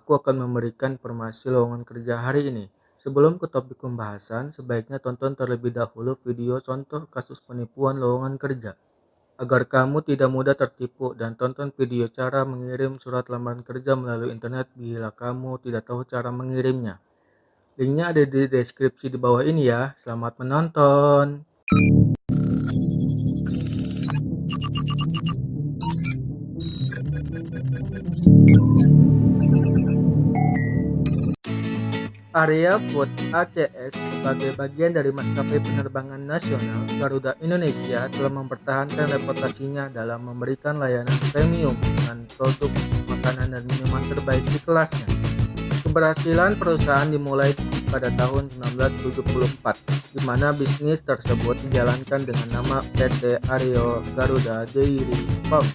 Aku akan memberikan informasi lowongan kerja hari ini. Sebelum ke topik pembahasan, sebaiknya tonton terlebih dahulu video contoh kasus penipuan lowongan kerja, agar kamu tidak mudah tertipu, dan tonton video cara mengirim surat lamaran kerja melalui internet bila kamu tidak tahu cara mengirimnya. Linknya ada di deskripsi di bawah ini ya. Selamat menonton. Area Food ACS sebagai bagian dari maskapai penerbangan nasional, Garuda Indonesia telah mempertahankan reputasinya dalam memberikan layanan premium dengan produk makanan dan minuman terbaik di kelasnya. Keberhasilan perusahaan dimulai pada tahun 1974, di mana bisnis tersebut dijalankan dengan nama PT Aryo Garuda Dairy Farm.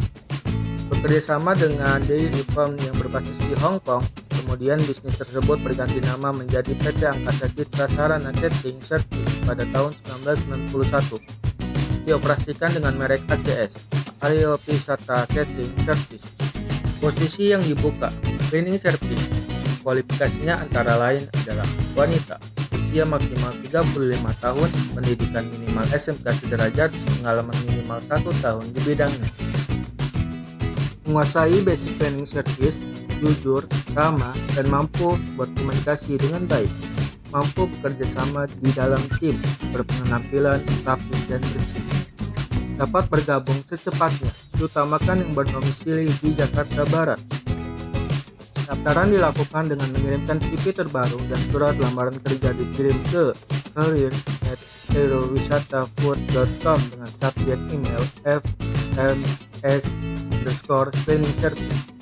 Bekerjasama dengan Dairy Farm yang berbasis di Hong Kong, kemudian bisnis tersebut berganti nama menjadi PT Angkasa Citra Sarana Catering Service pada tahun 1991. Dioperasikan dengan merek ACS, Aryo Wisata Catering Service. Posisi yang dibuka, cleaning service. Kualifikasinya antara lain adalah wanita, usia maksimal 35 tahun, pendidikan minimal SMK sederajat, pengalaman minimal 1 tahun di bidangnya. Menguasai basic cleaning service, jujur, ramah, dan mampu berkomunikasi dengan baik. Mampu bekerja sama di dalam tim, berpenampilan rapi dan bersih. Dapat bergabung secepatnya, diutamakan yang berdomisili di Jakarta Barat. Pendaftaran dilakukan dengan mengirimkan CV terbaru dan surat lamaran kerja dikirim ke career@aerowisatafood.com dengan subjek email fms_cleaning service.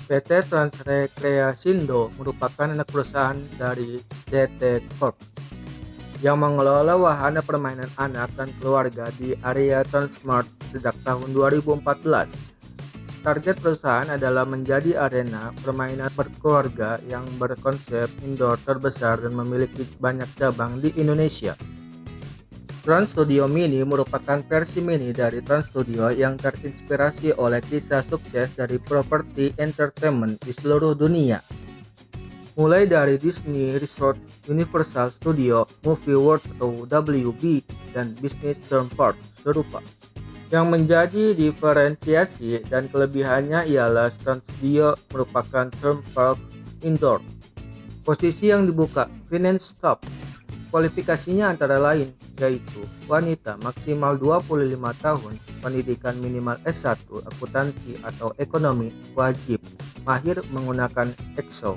PT Transrekreasindo merupakan anak perusahaan dari CT Corp yang mengelola wahana permainan anak dan keluarga di area Transmart sejak tahun 2014. Target perusahaan adalah menjadi arena permainan berkeluarga yang berkonsep indoor terbesar dan memiliki banyak cabang di Indonesia. Trans Studio Mini merupakan versi mini dari Trans Studio yang terinspirasi oleh kisah sukses dari properti entertainment di seluruh dunia. Mulai dari Disney Resort, Universal Studio, Movie World atau WB, dan Business Theme Park serupa. Yang menjadi diferensiasi dan kelebihannya ialah Trans Studio merupakan theme park indoor. Posisi yang dibuka, finance top. Kualifikasinya antara lain yaitu wanita maksimal 25 tahun, pendidikan minimal S1, akuntansi atau ekonomi wajib, mahir menggunakan Excel.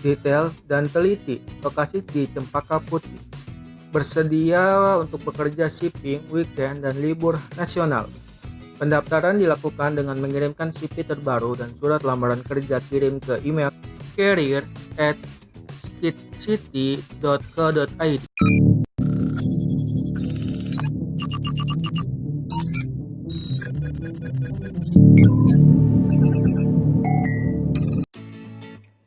Detail dan teliti, lokasi di Cempaka Putih. Bersedia untuk bekerja shipping, weekend, dan libur nasional. Pendaftaran dilakukan dengan mengirimkan CV terbaru dan surat lamaran kerja kirim ke email career@skidcity.co.id.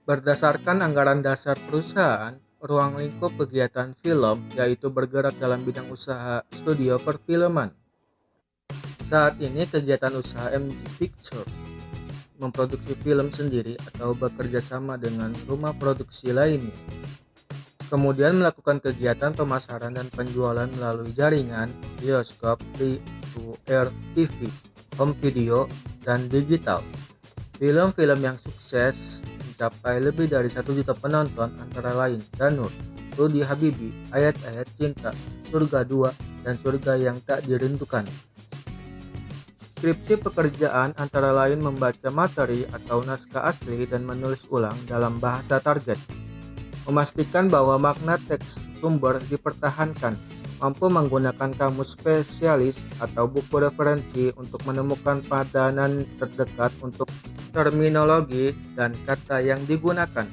Berdasarkan anggaran dasar perusahaan, ruang lingkup kegiatan film yaitu bergerak dalam bidang usaha studio perfilman. Saat ini kegiatan usaha MG Pictures memproduksi film sendiri atau bekerja sama dengan rumah produksi lainnya. Kemudian melakukan kegiatan pemasaran dan penjualan melalui jaringan, bioskop, free-to-air TV, home video, dan digital. Film-film yang sukses mencapai lebih dari 1 juta penonton antara lain Danur, Rudy Habibi, Ayat-Ayat Cinta, Surga 2, dan Surga yang Tak Dirindukan. Skripsi pekerjaan antara lain membaca materi atau naskah asli dan menulis ulang dalam bahasa target. Memastikan bahwa makna teks sumber dipertahankan, mampu menggunakan kamus spesialis atau buku referensi untuk menemukan padanan terdekat untuk terminologi dan kata yang digunakan.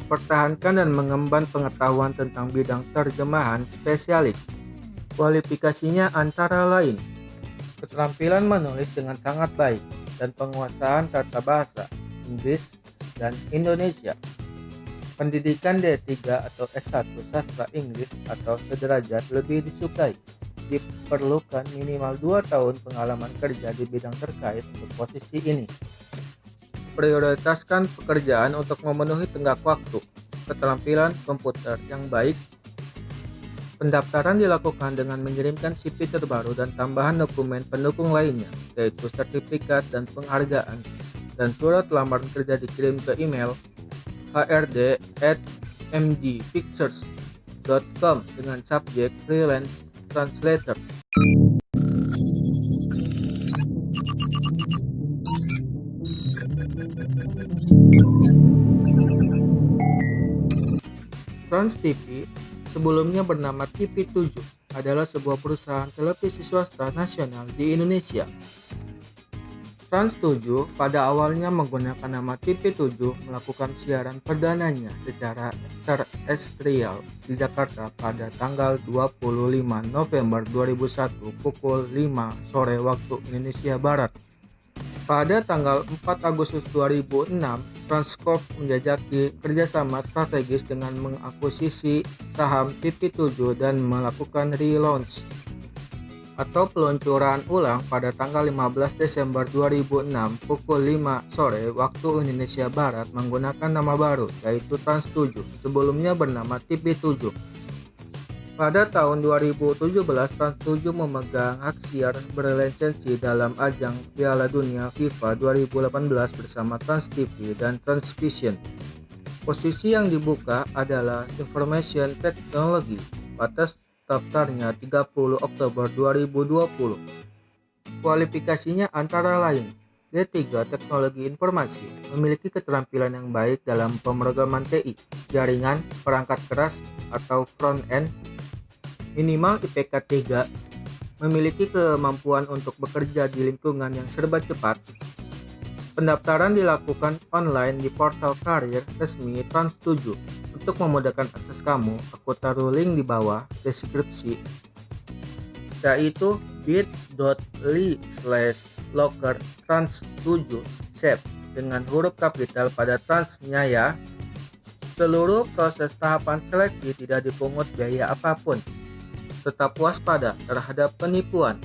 Mempertahankan dan mengemban pengetahuan tentang bidang terjemahan spesialis. Kualifikasinya antara lain keterampilan menulis dengan sangat baik dan penguasaan tata bahasa Inggris dan Indonesia. Pendidikan D3 atau S1 sastra Inggris atau sederajat lebih disukai. Diperlukan minimal 2 tahun pengalaman kerja di bidang terkait untuk posisi ini. Prioritaskan pekerjaan untuk memenuhi tenggat waktu. Keterampilan komputer yang baik. Pendaftaran dilakukan dengan mengirimkan CV terbaru dan tambahan dokumen pendukung lainnya, yaitu sertifikat dan penghargaan, dan surat lamaran kerja dikirim ke email hrd@mgpictures.com dengan subjek freelance translator. Trans TV, sebelumnya bernama TV7, adalah sebuah perusahaan televisi swasta nasional di Indonesia. Trans 7 pada awalnya menggunakan nama TV7 melakukan siaran perdananya secara terestrial di Jakarta pada tanggal 25 November 2001 pukul 5 sore waktu Indonesia Barat. Pada tanggal 4 Agustus 2006, Transcorp menjajaki kerjasama strategis dengan mengakuisisi saham TV7 dan melakukan relaunch atau peluncuran ulang pada tanggal 15 Desember 2006 pukul 5 sore waktu Indonesia Barat menggunakan nama baru yaitu Trans 7, sebelumnya bernama TV7. Pada tahun 2017, Trans 7 memegang hak siar berlisensi dalam ajang Piala Dunia FIFA 2018 bersama Trans TV dan Transvision. Posisi yang dibuka adalah Information Technology. Batas daftarnya 30 Oktober 2020. Kualifikasinya antara lain D3 Teknologi Informasi, memiliki keterampilan yang baik dalam pemrograman TI, jaringan, perangkat keras atau front-end, minimal IPK 3, memiliki kemampuan untuk bekerja di lingkungan yang serba cepat. Pendaftaran dilakukan online di portal karir resmi Trans 7. Untuk memudahkan akses kamu, aku taruh link di bawah deskripsi, yaitu bit.ly/locker-trans7sep dengan huruf kapital pada transnya ya. Seluruh proses tahapan seleksi tidak dipungut biaya apapun. Tetap waspada terhadap penipuan.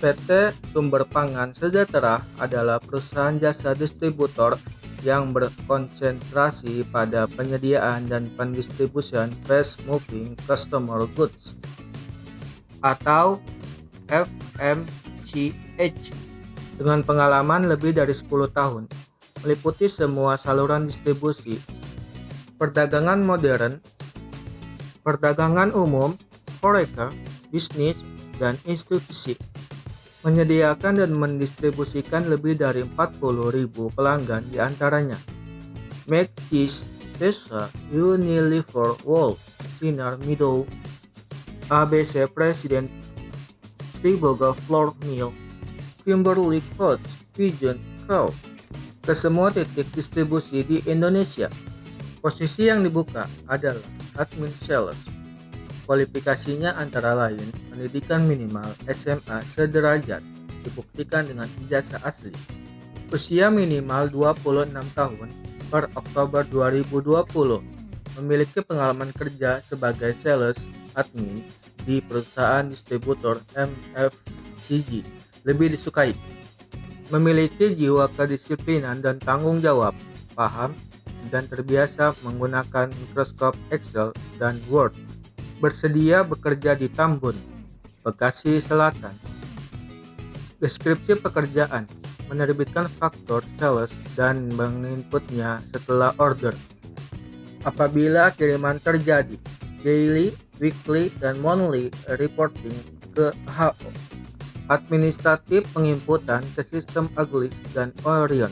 PT Sumber Pangan Sejahtera adalah perusahaan jasa distributor yang berkonsentrasi pada penyediaan dan pendistribusian fast moving consumer goods atau FMCG dengan pengalaman lebih dari 10 tahun, meliputi semua saluran distribusi, perdagangan modern, perdagangan umum, horeca, bisnis, dan institusi. Menyediakan dan mendistribusikan lebih dari 40.000 pelanggan diantaranya McCheese, Tesa, Unilever, Wolf, Sinar Meadow, ABC President, Sriboga Flour Mill, Kimberly Coach, Pigeon Cow, ke semua titik distribusi di Indonesia. Posisi yang dibuka adalah admin sales. Kualifikasinya antara lain pendidikan minimal SMA sederajat dibuktikan dengan ijazah asli. Usia minimal 26 tahun per Oktober 2020. Memiliki pengalaman kerja sebagai sales admin di perusahaan distributor MFCG. Lebih disukai. Memiliki jiwa kedisiplinan dan tanggung jawab, paham dan terbiasa menggunakan Microsoft Excel dan Word. Bersedia bekerja di Tambun, Bekasi Selatan. Deskripsi pekerjaan: menerbitkan faktur sales dan menginputnya setelah order. Apabila kiriman terjadi, daily, weekly, dan monthly reporting ke HO. Administratif penginputan ke sistem Aglis dan Orion.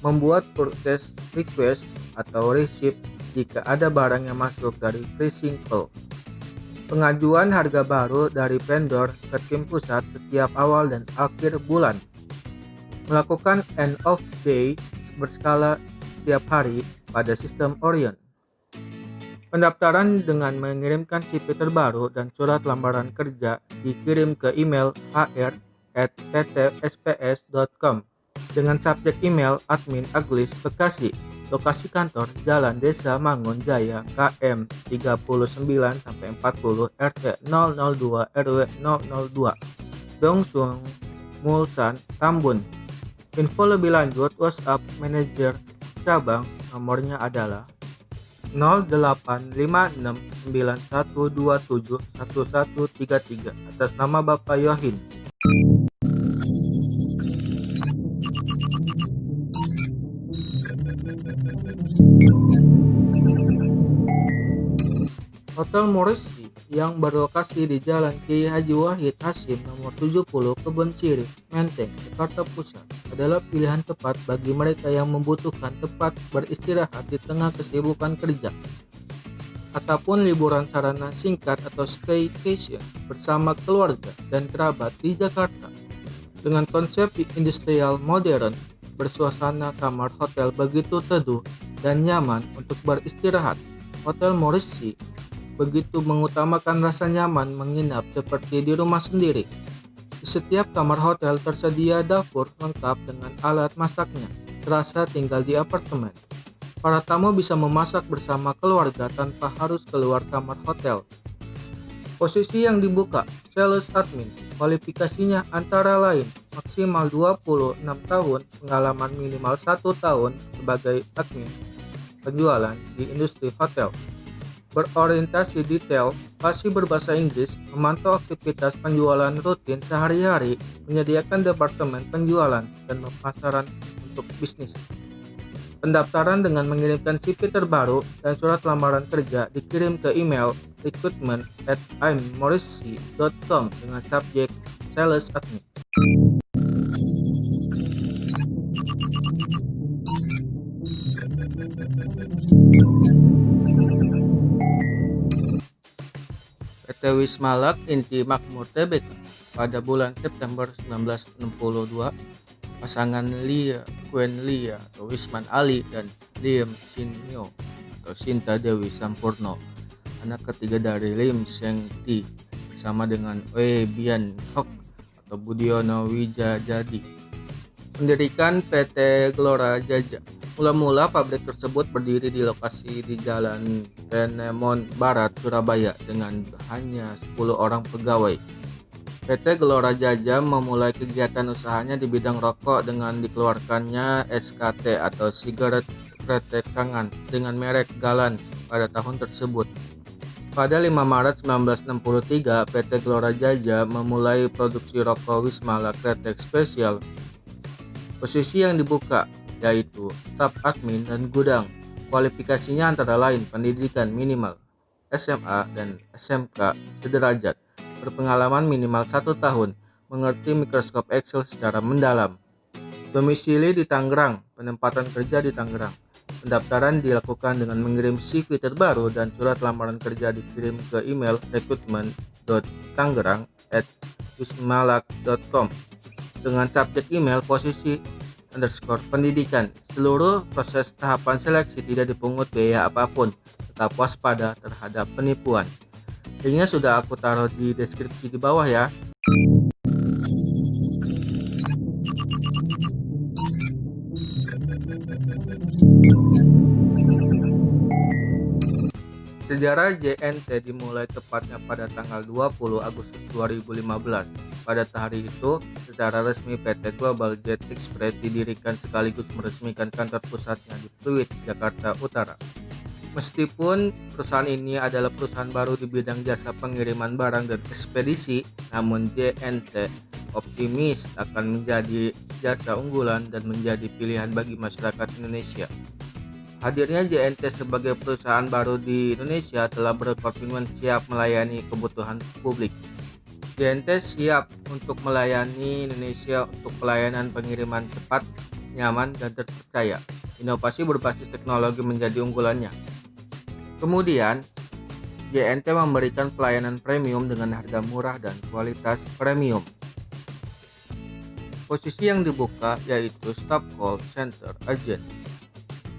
Membuat purchase request atau receipt jika ada barang yang masuk dari Pricing-Pool. Pengajuan harga baru dari vendor ke tim pusat setiap awal dan akhir bulan. Melakukan end of day berskala setiap hari pada sistem Orion. Pendaftaran dengan mengirimkan CV terbaru dan surat lamaran kerja dikirim ke email hr@ptsps.com dengan subjek email admin Aglis Bekasi. Lokasi kantor Jalan Desa Mangun Jaya KM 39-40 RT 002 RW 002 Dongsung Mulsan Tambun. Info lebih lanjut WhatsApp manajer cabang, nomornya adalah 085691271133 atas nama Bapak Yohin. Hotel Morrissey yang berlokasi di Jalan Kiai Haji Wahid Hasyim nomor 70 Kebon Sirih, Menteng, Jakarta Pusat adalah pilihan tepat bagi mereka yang membutuhkan tempat beristirahat di tengah kesibukan kerja ataupun liburan sarana singkat atau staycation bersama keluarga dan kerabat di Jakarta. Dengan konsep industrial modern, bersuasana kamar hotel begitu teduh dan nyaman untuk beristirahat. Hotel Morrissey begitu mengutamakan rasa nyaman menginap seperti di rumah sendiri. Di setiap kamar hotel tersedia dapur lengkap dengan alat masaknya, serasa tinggal di apartemen. Para tamu bisa memasak bersama keluarga tanpa harus keluar kamar hotel. Posisi yang dibuka, sales admin, kualifikasinya antara lain maksimal 26 tahun, pengalaman minimal 1 tahun sebagai admin penjualan di industri hotel. Berorientasi detail, fasih berbahasa Inggris, memantau aktivitas penjualan rutin sehari-hari, menyediakan departemen penjualan dan pemasaran untuk bisnis. Pendaftaran dengan mengirimkan CV terbaru dan surat lamaran kerja dikirim ke email recruitment@imorrissey.com dengan subjek sales admin. PT Wismalak Inti Makmur Tbk pada bulan September 1962, pasangan Lia Kuen Lia atau Wisman Ali dan Lim Sinyo atau Sinta Dewi Sampurno, anak ketiga dari Lim Seng Ti, bersama dengan Oe Bian Hok atau Budiono Wijajadi, mendirikan PT Gelora Jaja. Mula-mula pabrik tersebut berdiri di lokasi di Jalan Penemon Barat, Surabaya dengan hanya 10 orang pegawai. PT Gelora Jaja memulai kegiatan usahanya di bidang rokok dengan dikeluarkannya SKT atau sigaret kretek tangan dengan merek Galan pada tahun tersebut. Pada 5 Maret 1963, PT Gelora Jaja memulai produksi rokok Wismala Kretek Spesial. Posisi yang dibuka yaitu staf admin dan gudang. Kualifikasinya antara lain pendidikan minimal SMA dan SMK sederajat, berpengalaman minimal 1 tahun, mengerti Microsoft Excel secara mendalam. Domisili di Tangerang, penempatan kerja di Tangerang. Pendaftaran dilakukan dengan mengirim CV terbaru dan surat lamaran kerja dikirim ke email recruitment.tangerang@wismalak.com dengan subjek email posisi _pendidikan. Seluruh proses tahapan seleksi tidak dipungut biaya apapun. Tetap waspada terhadap penipuan. Linknya sudah aku taruh di deskripsi di bawah ya. Sejarah JNT dimulai tepatnya pada tanggal 20 Agustus 2015. Pada hari itu, secara resmi PT Global Jet Express didirikan sekaligus meresmikan kantor pusatnya di Pluit, Jakarta Utara. Meskipun perusahaan ini adalah perusahaan baru di bidang jasa pengiriman barang dan ekspedisi, namun JNT optimis akan menjadi jasa unggulan dan menjadi pilihan bagi masyarakat Indonesia. Hadirnya JNT sebagai perusahaan baru di Indonesia telah berkomitmen siap melayani kebutuhan publik. JNT siap untuk melayani Indonesia untuk pelayanan pengiriman cepat, nyaman, dan terpercaya. Inovasi berbasis teknologi menjadi unggulannya. Kemudian, JNT memberikan pelayanan premium dengan harga murah dan kualitas premium. Posisi yang dibuka yaitu Staff Call Center Agent.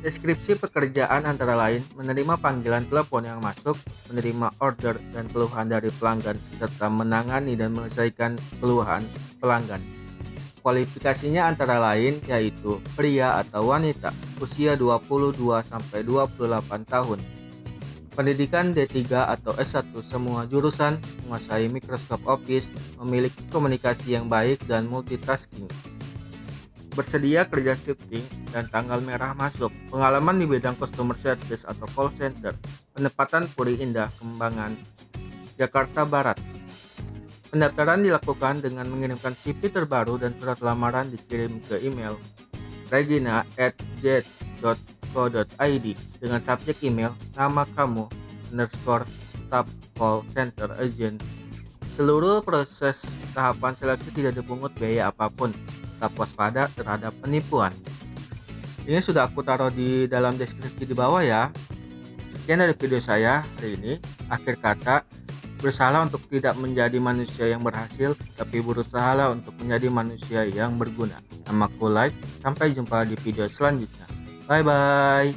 Deskripsi pekerjaan antara lain menerima panggilan telepon yang masuk, menerima order dan keluhan dari pelanggan, serta menangani dan menyelesaikan keluhan pelanggan. Kualifikasinya antara lain yaitu pria atau wanita, usia 22-28 tahun, pendidikan D3 atau S1 semua jurusan, menguasai Microsoft Office, memiliki komunikasi yang baik dan multitasking. Bersedia kerja shifting dan tanggal merah masuk, pengalaman di bidang customer service atau call center, penempatan Puri Indah, Kembangan, Jakarta Barat. Pendaftaran dilakukan dengan mengirimkan CV terbaru dan surat lamaran dikirim ke email regina@jet.co.id dengan subjek email nama kamu _staff call center agent. Seluruh proses tahapan seleksi tidak dipungut biaya apapun. Tetap waspada terhadap penipuan. Ini sudah aku taruh di dalam deskripsi di bawah ya. Sekian dari video saya hari ini. Akhir kata, bersalah untuk tidak menjadi manusia yang berhasil, tapi berusahalah untuk menjadi manusia yang berguna. Namaku Like, sampai jumpa di video selanjutnya. Bye bye.